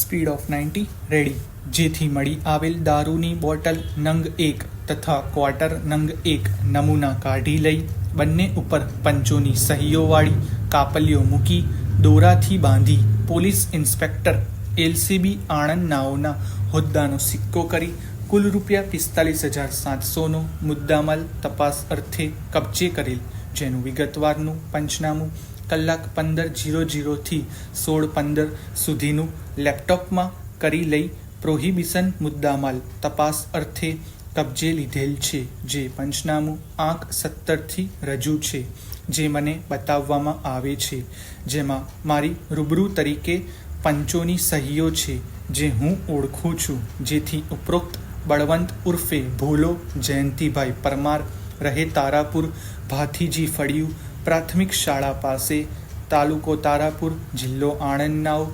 Speed of 90 ready, જેથી મળી આવેલ દારૂની બોટલ નંગ 1 તથા ક્વાર્ટર નંગ 1 નમૂના કાઢી લઈ બંને ઉપર પંચોની સહીઓવાળી કાપલીઓ મૂકી દોરાથી બાંધી પોલીસ ઇન્સ્પેક્ટર એલસીબી આણંદ નાઓના હોદ્દાનો સિક્કો કરી કુલ ₹45,700નો મુદ્દામાલ તપાસ અર્થે કબજે કરેલ, જેનું વિગતવારનું પંચનામું કલાક 15:00 થી 16:15 સુધીનું લેપટોપમાં કરી લઈ પ્રોહિબિશન મુદ્દામાલ તપાસ અર્થે કબજે લીધેલ છે, જે પંચનામું આંક 17થી રજૂ છે, જે મને બતાવવામાં આવે છે, જેમાં મારી રૂબરૂ તરીકે પંચોની સહીઓ છે, જે હું ઓળખું છું, જેથી ઉપરોક્ત બળવંત ઉર્ફે ભોલો જયંતિભાઈ પરમાર રહે તારાપુર ભાથીજી ફળિયું પ્રાથમિક શાળા પાસે, તાલુકો તારાપુર, જિલ્લો આણંદ નાઓ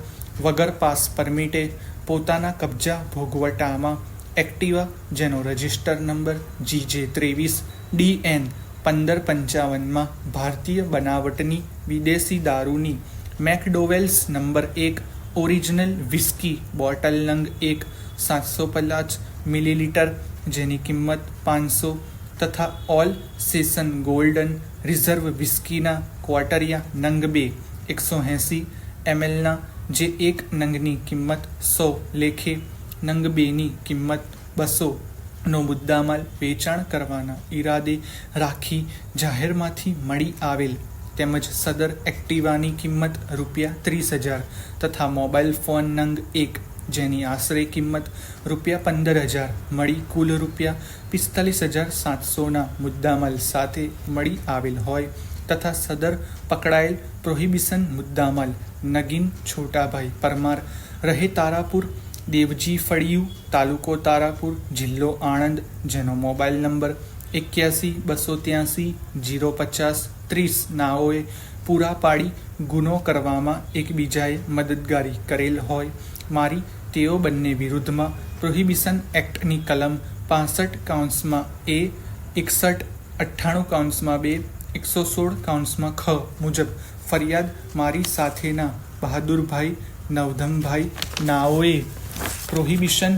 વગર પાસ પરમિટે પોતાના કબજા ભોગવટામાં એક્ટિવા, જેનો રજિસ્ટર નંબર GJ23DN 1555માં ભારતીય બનાવટની વિદેશી દારૂની મેકડોવેલ્સ નંબર 1 ઓરિજિનલ વિસ્કી બોટલ નંગ 1 750 મિલીલીટર, જેની કિંમત 500 તથા ઓલ સેશન ગોલ્ડન રિઝર્વ વિસ્કીના ક્વાર્ટરિયા નંગ 2 180 mlના, જે એક નંગની કિંમત 100 લેખે, નંગ 2ની કિંમત 200 નો મુદ્દામાલ વેચાણ કરવાના ઈરાદે રાખી જાહેરમાંથી મળી આવેલ, તેમજ સદર એક્ટિવાની કિંમત ₹30,000 તથા મોબાઈલ ફોન નંગ 1, જેની આશરે કિંમત ₹15,000 મળી કુલ ₹45,700ના મુદ્દામાલ સાથે મળી આવેલ હોય, તથા સદર પકડાયેલ પ્રોહિબિશન મુદ્દામાલ નગીન છોટાભાઈ પરમાર રહે તારાપુર દેવજી ફળિયું, તાલુકો તારાપુર, જિલ્લો આણંદ, જેનો મોબાઈલ નંબર 81-283-050-30 નાઓએ પૂરા પાડી ગુનો કરવામાં એકબીજાએ મદદગારી કરેલ હોય, મારી તેઓ બંને વિરુદ્ધમાં પ્રોહિબિશન એક્ટની કલમ 65 કૌંસમાં A, 61, 98 કૌંસમાં 2, 116 કૌંસમાં ખ મુજબ ફરિયાદ મારી સાથેના બહાદુરભાઈ નવધમભાઈ નાઓએ પ્રોહિબિશન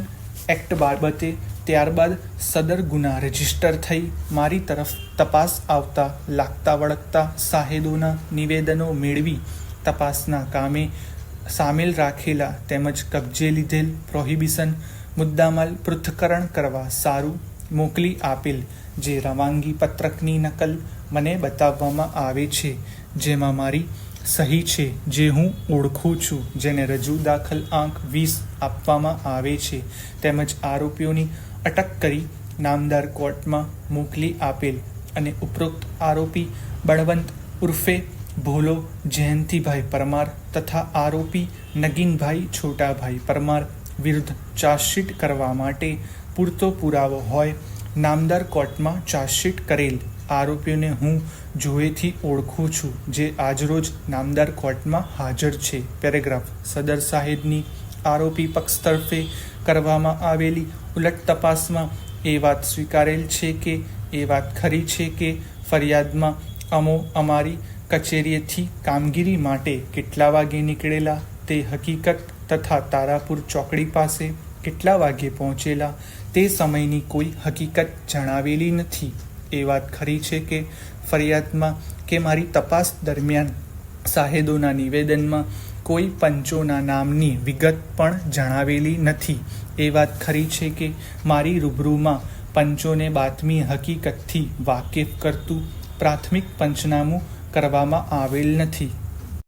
એક્ટ બાબતે ત્યારબાદ સદર ગુના રજીસ્ટર થઈ મારી તરફ તપાસ આવતા લાગતા વળગતા સાહેદોના નિવેદનો મેળવી તપાસના કામે સામેલ રાખેલા તેમજ કબજે લીધેલ પ્રોહિબિશન મુદ્દામાલ પૃથ્થકરણ કરવા સારું મોકલી આપેલ, જે રવાનગી પત્રકની નકલ મને બતાવવામાં આવે છે, જેમાં મારી સહી છે, જે હું ઓળખું છું, જેને રજૂ દાખલ આંક 20 આપવામાં આવે છે, તેમજ આરોપીઓની અટક કરી નામદાર કોર્ટમાં મોકલી આપેલ, અને ઉપરોક્ત આરોપી બળવંત ઉર્ફે ભોલો જયંતિભાઈ પરમાર તથા આરોપી નગીનભાઈ છોટાભાઈ પરમાર વિરુદ્ધ ચાર્જશીટ કરવા માટે પૂરતો પુરાવો હોય નામદાર કોર્ટમાં ચાર્જશીટ કરેલ આરોપીઓને હું જોએથી ઓળખું છું, જે આજરોજ નામદાર કોર્ટમાં હાજર છે. પેરેગ્રાફ સદર સાહેબની આરોપી પક્ષ તરફે કરવામાં આવેલી ઉલટ તપાસમાં એ વાત સ્વીકારેલ છે કે એ વાત ખરી છે કે ફરિયાદમાં અમારી કચેરીએથી કામગીરી માટે કેટલા વાગે નીકળેલા તે હકીકત તથા તારાપુર ચોકડી પાસે કેટલા વાગે પહોંચેલા તે સમયની કોઈ હકીકત જણાવેલી નથી. એ વાત ખરી છે કે ફરિયાદમાં કે મારી તપાસ દરમિયાન સાહેદોના નિવેદનમાં કોઈ પંચોના નામની વિગત પણ જણાવેલી નથી. એ વાત ખરી છે કે મારી રૂબરૂમાં પંચોને બાતમી હકીકતથી વાકેફ કરતું પ્રાથમિક પંચનામું કરવામાં આવેલ નથી.